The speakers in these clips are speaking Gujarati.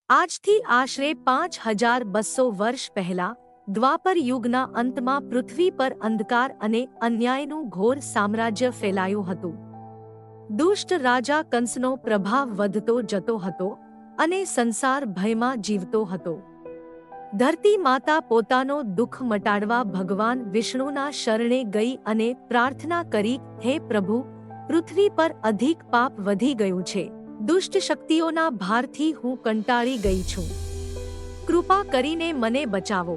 આજથી આશરે 5200 વર્ષ પહેલા દ્વાપર યુગના અંતમાં પૃથ્વી પર અંધકાર અને અન્યાયનું ઘોર સામ્રાજ્ય ફેલાયું હતું. દુષ્ટ રાજા કંસનો પ્રભાવ વધતો જતો હતો અને સંસાર ભયમાં જીવતો હતો. ધરતી માતા પોતાનો દુઃખ મટાડવા ભગવાન વિષ્ણુના શરણે ગઈ અને પ્રાર્થના કરી, હે પ્રભુ, પૃથ્વી પર અધિક પાપ વધી ગયું છે. દુષ્ટ શક્તિઓના ભારથી હું કંટાળી ગઈ છું. કૃપા કરીને મને બચાવો.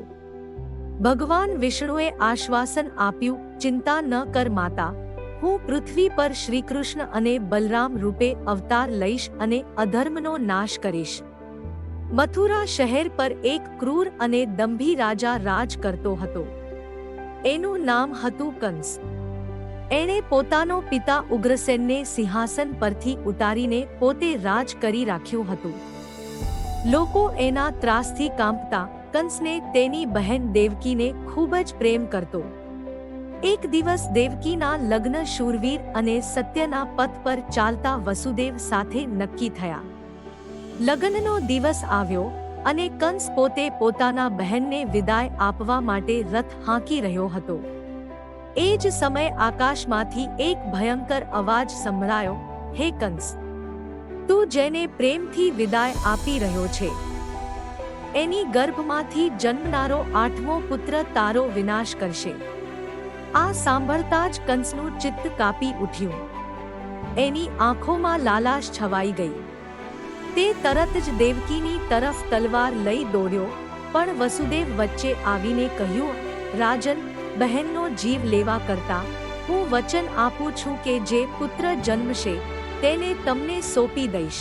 ભગવાન વિષ્ણુએ આશ્વાસન આપ્યું, ચિંતા ન કર માતા, હું પૃથ્વી પર શ્રીકૃષ્ણ અને બલરામ રૂપે અવતાર લઈશ અને અધર્મનો નાશ કરીશ. મથુરા શહેર પર એક ક્રૂર અને દંભી રાજા રાજ કરતો હતો. એનું નામ હતું કંસ. એણે પોતાનો પિતા ઉગ્રસેનને સિંહાસન પરથી ઉતારીને પોતે રાજ કરી રાખ્યું હતું. લોકો એના ત્રાસથી કાંપતા કંસને તેની બહેન દેવકીને ખૂબ જ પ્રેમ કરતો. એક દિવસ દેવકીના લગ્ન શૂરવીર અને સત્યના પથ પર ચાલતા વસુદેવ સાથે નક્કી થયા. લગ્નનો દિવસ આવ્યો અને કંસ પોતે પોતાના બહેનને વિદાય આપવા માટે રથ હાંકી રહ્યો હતો. એ જ સમયે આકાશમાંથી એક ભયંકર અવાજ સંભળાયો, હે કંસ, તું જેને પ્રેમથી વિદાય આપી રહ્યો છે, એની ગર્ભમાંથી જન્મનારો 8મો પુત્ર તારો વિનાશ કરશે. આ સાંભળતા જ કંસનું ચિત્ત કાપી ઉઠ્યું. એની આંખોમાં લાલાશ છવાઈ ગઈ. તે તરત જ દેવકીની તરફ તલવાર લઈ દોડ્યો, પણ વસુદેવ વચ્ચે આવીને કહ્યું, રાજન, બહેનનો જીવ લેવા કરતા હું વચન આપું છું કે જે પુત્ર જન્મશે તેને તમને સોંપી દઈશ.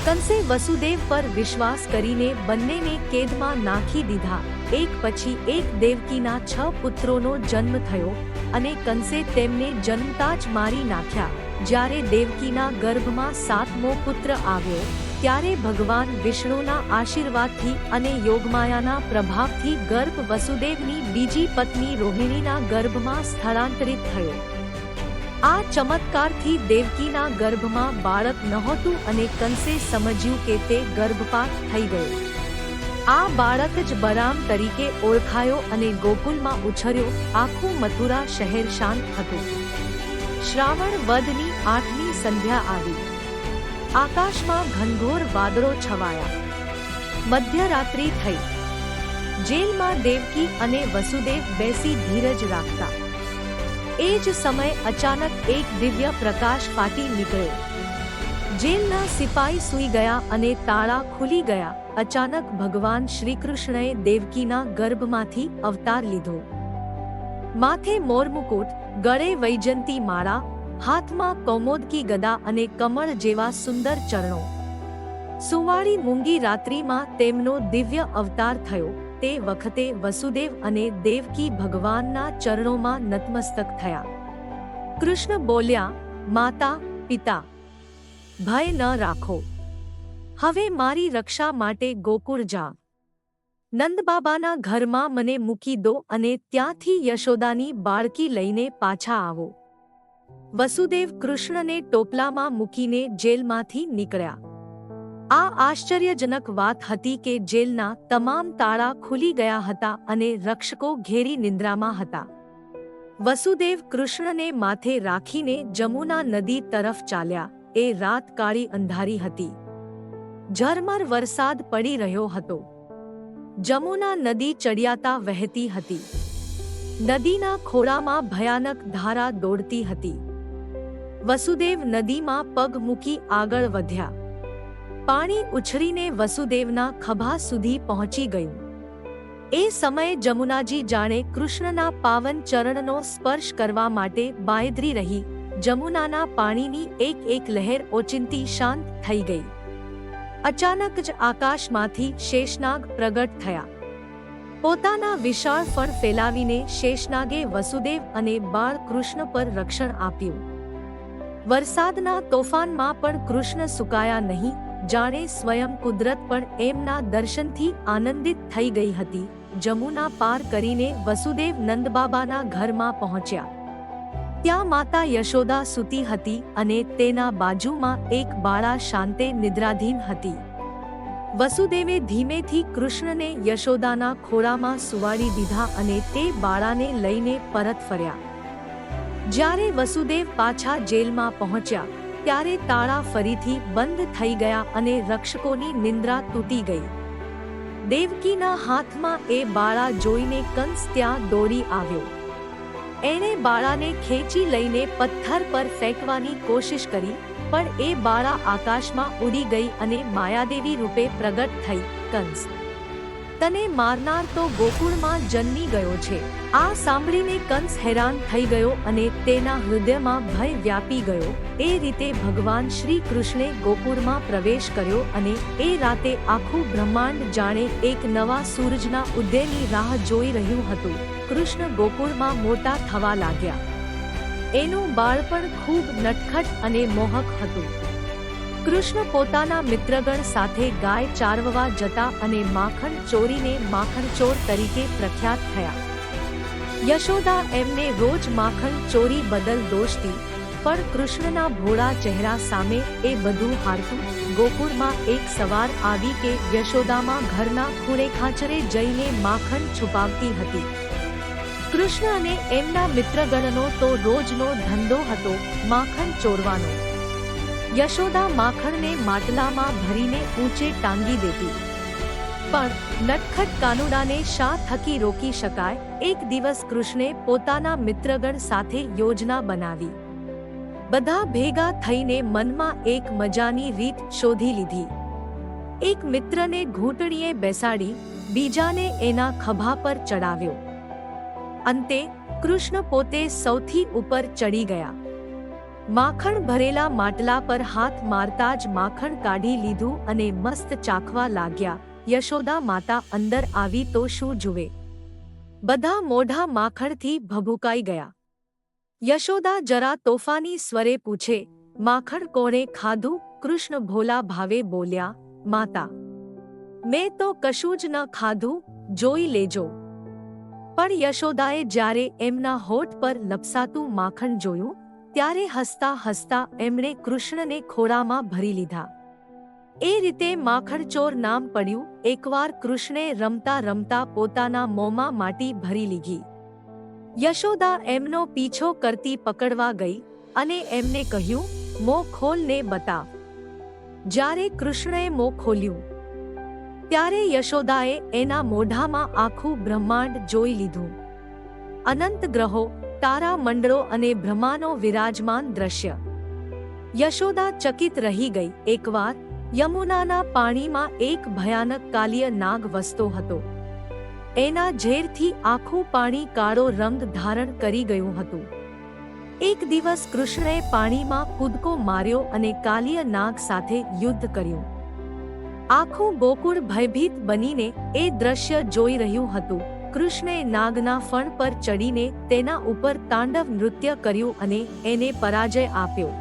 કંસે વસુદેવ પર વિશ્વાસ કરીને બંનેને કેદમાં નાખી દીધા. એક પછી એક દેવકીના 6 પુત્રોનો જન્મ થયો અને કંસે તેમને જન્મતા જ મારી નાખ્યા. જ્યારે દેવકીના ગર્ભમાં 7મો પુત્ર આવ્યો ત્યારે ભગવાન વિષ્ણુના આશીર્વાદથી અને યોગમાયાના પ્રભાવથી ગર્ભ વસુદેવની બીજી પત્ની રોહિણીના ગર્ભમાં સ્થળાંતરિત થયો. આ ચમત્કારથી દેવકીના ગર્ભમાં બાળક નહોતું અને કંસે સમજ્યું કે તે ગર્ભપાત થઈ ગયો. આ બાળક જ બલરામ તરીકે ઓળખાયો અને ગોકુલમાં ઉછર્યો. આખું મથુરા શહેર શાંત હતું. શ્રાવણ વદની 8મી સંધ્યા આવી. આકાશમાં ઘનઘોર વાદળો છવાયા. મધ્યરાત્રિ થઈ. જેલમાં દેવકી અને વસુદેવ બેસી ધીરજ રાખતા. એ જ સમયે અચાનક એક દિવ્ય પ્રકાશ ફાટી નીકળ્યો. જેલના સિપાઈ સૂઈ ગયા અને તાળા ખુલી ગયા. અચાનક ભગવાન શ્રીકૃષ્ણએ દેવકીના ગર્ભમાંથી અવતાર લીધો. માથે મોરમુકુટ, ગળે વૈજયંતી માળા, હાથમાં કૌમોદકી ગદા અને કમળ જેવા સુંદર ચરણો. સુવાળી મૂંગી રાત્રિમાં તેમનો દિવ્ય અવતાર થયો. તે વખતે વસુદેવ અને દેવકી ભગવાનના ચરણોમાં નતમસ્તક થયા. કૃષ્ણ બોલ્યા, માતા, પિતા, ભય ન રાખો. હવે મારી રક્ષા માટે ગોકુળ જા. નંદબાબાના ઘરમાં મને મૂકી દો અને ત્યાંથી યશોદાની બાળકી લઈને પાછા આવો. વસુદેવ કૃષ્ણને ટોપલામાં મૂકીને જેલમાંથી નીકળ્યા. આ આશ્ચર્યજનક વાત હતી કે જેલના તમામ તાળા ખુલી ગયા હતા અને રક્ષકો ઘેરી નિંદ્રામાં હતા. વસુદેવ કૃષ્ણને માથે રાખીને જમુના નદી તરફ ચાલ્યા. એ રાત કાળી અંધારી હતી. ઝરમર વરસાદ પડી રહ્યો હતો. જમુના નદી ચડિયાતા વહેતી હતી. નદીના ખોળામાં ભયાનક ધારા દોડતી હતી. વસુદેવ નદીમાં પગ મૂકી આગળ વધ્યા. પાણી ઉછળીને વસુદેવના ખભા સુધી પહોંચી ગયું. એ સમયે જમુનાજી જાણે કૃષ્ણના પાવન ચરણનો સ્પર્શ કરવા માટે બાંયધરી રહી. જમુનાના પાણીની એક એક લહેર ઓચિંતી શાંત થઈ ગઈ. અચાનક જ આકાશમાંથી શેષનાગ પ્રગટ થયા. પોતાના વિશાળ ફણ ફેલાવીને શેષનાગે વસુદેવ અને બાળ કૃષ્ણ પર રક્ષણ આપ્યું. વરસાદના તોફાનમાં પણ કૃષ્ણ સુકાયા નહીં. જાણે સ્વયં કુદરત પણ એમના દર્શનથી આનંદિત થઈ ગઈ હતી. જમુના પાર કરીને વસુદેવ નંદબાબાના ઘરમાં પહોંચ્યા. ત્યાં માતા યશોદા સૂતી હતી અને તેના બાજુમાં એક બાળા શાંતે નિદ્રાધીન હતી. વસુદેવે ધીમેથી કૃષ્ણને યશોદાના ખોળામાં સુવાડી દીધા અને તે બાળાને લઈને પરત ફર્યા. જ્યારે વસુદેવ પાછા જેલમાં પહોંચ્યા ત્યારે તાળા ફરીથી બંધ થઈ ગયા અને રક્ષકોની નિંદ્રા તૂટી ગઈ. દેવકીના હાથમાં એ બાળા જોઈને કંસ ત્યાં દોડી આવ્યો. એણે બાળાને ખેંચી લઈને પથ્થર પર ફેંકવાની કોશિશ કરી, પણ એ બાળા આકાશમાં ઉડી ગઈ અને માયાદેવી રૂપે પ્રગટ થઈ. કંસ, તને મારનાર તો ગોકુળમાં જન્મી ગયો છે. આ સાંભળીને કંસ હેરાન થઈ ગયો અને તેના હૃદયમાં ભય વ્યાપી ગયો. એ રીતે ભગવાન શ્રી કૃષ્ણે ગોકુળમાં પ્રવેશ કર્યો અને એ રાતે આખું બ્રહ્માંડ જાણે એક નવા સૂરજના ઉદયની રાહ જોઈ રહ્યું હતું. કૃષ્ણ ગોકુળમાં મોટા થવા લાગ્યા. એનું બાળપણ ખૂબ નટખટ અને મોહક હતું. કૃષ્ણ પોતાના મિત્રગણ સાથે ગાય ચારવવા જતા અને માખણ ચોરીને માખણચોર તરીકે પ્રખ્યાત થયા. યશોદા એમને રોજ માખણ ચોરી બદલ દોષતી, પણ કૃષ્ણના ભોળા ચહેરા સામે એ બધું હારતું. ગોકુળમાં એક સવાર આવી કે યશોદામાં ઘરના ખૂણે ખાંચરે જઈને માખણ છુપાવતી હતી. કૃષ્ણ અને એમના મિત્રગણનો તો રોજનો ધંધો હતો માખણ ચોરવાનો. યશોદા માખણને માટલામાં ભરીને ઊંચે ટાંગી દેતી, પણ નટખટ કાનુડાને શા થકી રોકી શકાય? એક દિવસ કૃષ્ણે પોતાના મિત્રગણ સાથે યોજના બનાવી. બધા ભેગા થઈને મનમાં એક મજાની રીત શોધી લીધી. એક મિત્રને ઘૂંટણીએ બેસાડી બીજાને એના ખભા પર ચડાવ્યો. અંતે કૃષ્ણ પોતે સૌથી ઉપર ચડી ગયા. માખણ ભરેલા માટલા પર હાથ મારતા જ માખણ કાઢી લીધું અને મસ્ત ચાખવા લાગ્યા. યશોદા માતા અંદર આવી તો શું જુએ? બધા મોઢા માખણથી ભભૂકાઈ ગયા. યશોદા જરા તોફાની સ્વરે પૂછે, માખણ કોણે ખાધું? કૃષ્ણ ભોલા ભાવે બોલ્યા, માતા, મેં તો કશું જ ન ખાધું, જોઈ લેજો. પણ યશોદાએ જ્યારે એમના હોઠ પર લપસાતું માખણ જોયું ત્યારે હસતા હસતા એમણે કૃષ્ણને ખોળામાં ભરી લીધા. એ રીતે માખણચોર નામ પડ્યું. એકવાર કૃષ્ણે રમતા રમતા પોતાના મોંમાં માટી ભરી લીધી. યશોદા એમનો પીછો કરતી પકડવા ગઈ અને એમને કહ્યું, મોં ખોલને બતાવ. જ્યારે કૃષ્ણએ મોં ખોલ્યું ત્યારે યશોદાએ એના મોઢામાં આખું બ્રહ્માંડ જોઈ લીધું. અનંત ગ્રહો, તારા મંડળો અને બ્રહ્માંડો વિરાજમાન દ્રશ્ય. યશોદા ચકિત રહી ગઈ. એકવાર યમુનાના પાણીમાં એક ભયાનક કાલિય નાગ વસતો હતો. એના ઝેરથી આખું પાણી કાળો રંગ ધારણ કરી ગયું હતું. એક દિવસ કૃષ્ણએ પાણીમાં કૂદકો માર્યો અને કાલિય નાગ સાથે યુદ્ધ કર્યું. આખું ગોકુળ ભયભીત બનીને એ દ્રશ્ય જોઈ રહ્યું હતું. કૃષ્ણે નાગના ફણ પર ચડીને તેના ઉપર તાંડવ નૃત્ય કર્યું અને એને પરાજય આપ્યો.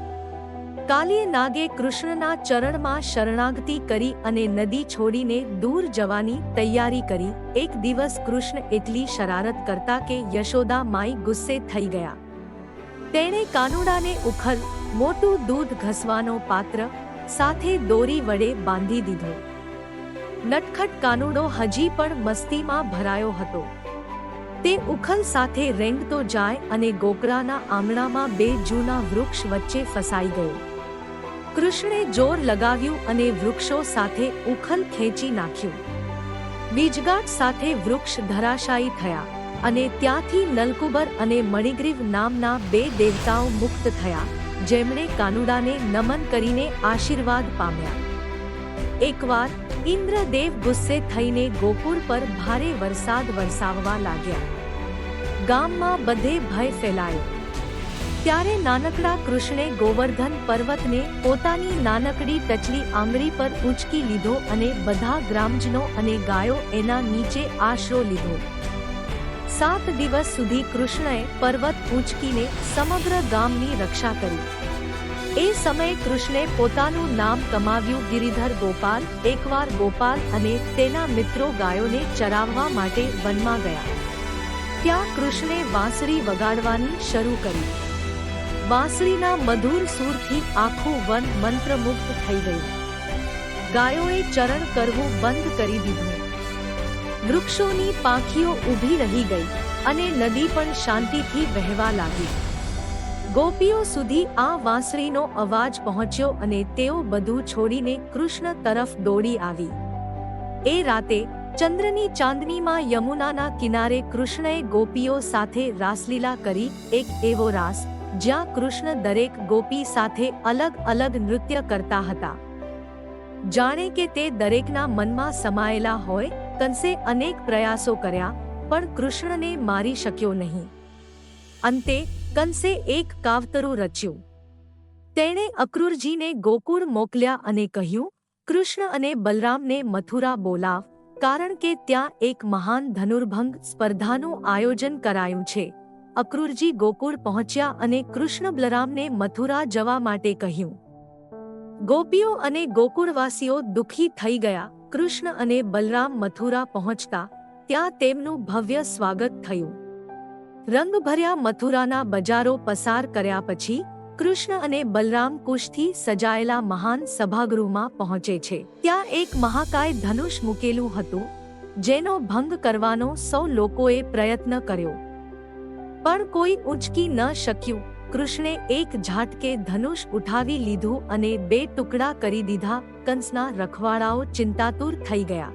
કાલિય નાગે કૃષ્ણના ચરણમાં શરણાગતિ કરી અને નદી છોડીને દૂર જવાની તૈયારી કરી. એક દિવસ કૃષ્ણ એટલી શરારત કરતા કે યશોદા માઈ ગુસ્સે થઈ ગયા. તેણે કાનુડાને ઉખલ, મોટું દૂધ ઘસવાનો પાત્ર, સાથે દોરી વડે બાંધી દીધો. નટખટ કાનુડો હજી પણ મસ્તીમાં ભરાયો હતો. તે ઉખલ સાથે રેંગતો જાય અને ગોકળાના આંગણામાં બે જૂના વૃક્ષ વચ્ચે ફસાઈ ગયો. કૃષ્ણે જોર લગાવ્યું અને વૃક્ષો સાથે ઉખલ ખેંચી નાખ્યું. બીજગાંઠ સાથે વૃક્ષ ધરાશાયી થયા અને ત્યાંથી નલકુબર અને મણિગ્રીવ નામના બે દેવતાઓ મુક્ત થયા, જેમણે કાનુડાને નમન કરીને આશીર્વાદ પામ્યા. એકવાર ઇન્દ્રદેવ ગુસ્સે થઈને ગોકુળ પર ભારે વરસાદ વરસાવવા લાગ્યા. ગામમાં બધે ભય ફેલાયો. ત્યારે નાનકડા કૃષ્ણે ગોવર્ધન પર્વતને પોતાની નાનકડી ટચલી આંગળી પર ઊંચકી લીધો અને બધા ગ્રામજનો અને ગાયો એના નીચે આશરો લીધો. 7 દિવસ સુધી કૃષ્ણએ પર્વત ઊંચકીને સમગ્ર ગામની રક્ષા કરી. એ સમયે કૃષ્ણે પોતાનું નામ કમાવ્યું ગિરિધર ગોપાલ. એકવાર ગોપાલ અને તેના મિત્રો ગાયોને ચરાવવા માટે વનમાં ગયા. ત્યાં કૃષ્ણે વાંસળી વગાડવાની શરૂ કરી. વાંસળીના મધુર સૂરથી આખું વન મંત્રમુગ્ધ થઈ ગયું. ગાયોએ ચરણ કરવું બંધ કરી દીધું. વૃક્ષોની પાંખીઓ ઊભી રહી ગઈ અને નદી પણ શાંતિથી વહેવા લાગી. ગોપીઓ સુધી આ વાંસળીનો અવાજ પહોંચ્યો અને તેઓ બધું છોડીને કૃષ્ણ તરફ દોડી આવી. એ રાતે ચંદ્રની ચાંદનીમાં યમુનાના કિનારે કૃષ્ણએ ગોપીઓ સાથે રાસલીલા કરી. એક એવો રાસ જ્યાં કૃષ્ણ દરેક ગોપી સાથે અલગ અલગ નૃત્ય કરતા હતા. જાણે કે તે દરેકના મનમાં સમાયેલા હોય. કંસે અનેક પ્રયાસો કર્યા પણ કૃષ્ણને મારી શક્યો નહીં. અંતે કંસે એક કાવતરું રચ્યું. તેણે અક્રૂરજીને ગોકુળ મોકલ્યા અને કહ્યું, કૃષ્ણ અને બલરામને મથુરા બોલાવ, કારણ કે ત્યાં એક મહાન ધનુર્ભંગ સ્પર્ધાનું આયોજન કરાયું છે. અક્રૂરજી ગોકુળ પહોંચ્યા અને કૃષ્ણ બલરામને મથુરા જવા માટે કહ્યું. ગોપીઓ અને ગોકુળવાસીઓ દુઃખી થઈ ગયા. કૃષ્ણ અને બલરામ મથુરા પહોંચતા ત્યાં તેમનું ભવ્ય સ્વાગત થયું. રંગભર્યા મથુરાના બજારો પસાર કર્યા પછી કૃષ્ણ અને બલરામ કુશથી સજાયેલા મહાન સભાગૃહમાં પહોંચે છે. ત્યાં એક મહાકાય ધનુષ મૂકેલું હતું, જેનો ભંગ કરવાનો સૌ લોકોએ પ્રયત્ન કર્યો, પણ કોઈ ઉંચકી ન શક્યું. કૃષ્ણે એક ઝાટકે ધનુષ ઉઠાવી લીધું અને 2 ટુકડા કરી દીધા. કંસના રખવાડાઓ ચિંતાતુર થઈ ગયા.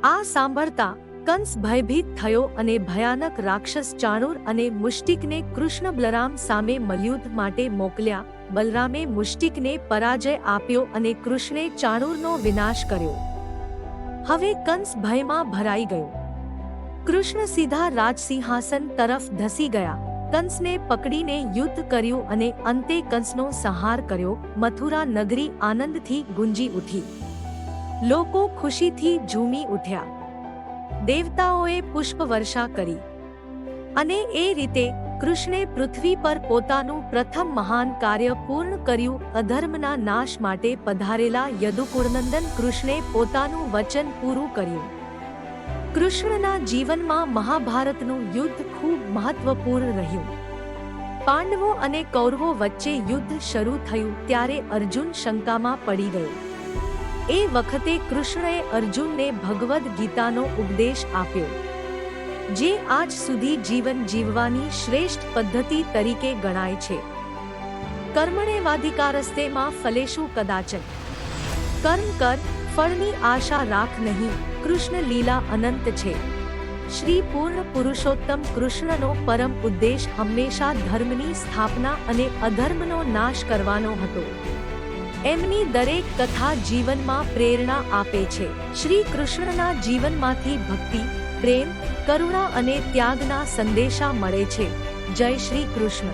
આ સાંભળતા કંસ ભયભીત થયો અને ભયાનક રાક્ષસ ચાણૂર અને મુષ્ટિકને કૃષ્ણ બલરામ સામે મલ્યુદ્ધ માટે મોકલ્યા. બલરામે મુષ્ટિકને પરાજય આપ્યો અને કૃષ્ણે ચાણૂરનો વિનાશ કર્યો. હવે કંસ ભયમાં ભરાઈ ગયો. કૃષ્ણ સીધા રાજસિંહાસન તરફ ધસી ગયા. કંસને પકડીને યુદ્ધ કર્યું અને અંતે કંસનો સંહાર કર્યો. મથુરા નગરી આનંદથી ગુંજી ઉઠી. લોકો ખુશીથી ઝૂમી ઉઠ્યા. દેવતાઓએ પુષ્પવર્ષા કરી અને એ રીતે કૃષ્ણે પૃથ્વી પર પોતાનું પ્રથમ મહાન કાર્ય પૂર્ણ કર્યું. અધર્મના નાશ માટે પધારેલા યદુકુળનંદન કૃષ્ણે પોતાનું વચન પૂરું કર્યું. કૃષ્ણના જીવનમાં મહાભારતનું યુદ્ધ ખૂબ મહત્વપૂર્ણ રહ્યું. પાંડવો અને કૌરવો વચ્ચે યુદ્ધ શરૂ થયું ત્યારે અર્જુન શંકામાં પડી ગયો. એ વખતે કૃષ્ણએ અર્જુનને ભગવદ્ ગીતાનો ઉપદેશ આપ્યો, જે આજ સુધી જીવન જીવવાની શ્રેષ્ઠ પદ્ધતિ તરીકે ગણાય છે. કર્મણેવાધિકારસ્તે માં ફલેષુ કદાચન. કર્મ કર, ફળની આશા રાખ નહીં. કૃષ્ણ લીલા અનંત છે. શ્રી પૂર્ણ પુરુષોત્તમ કૃષ્ણનો પરમ ઉદ્દેશ હંમેશા ધર્મની સ્થાપના અને અધર્મનો નાશ કરવાનો હતો. એમની દરેક કથા જીવનમાં પ્રેરણા આપે છે. શ્રી કૃષ્ણના જીવનમાંથી ભક્તિ, પ્રેમ, કરુણા અને ત્યાગના સંદેશા મળે છે. જય શ્રી કૃષ્ણ.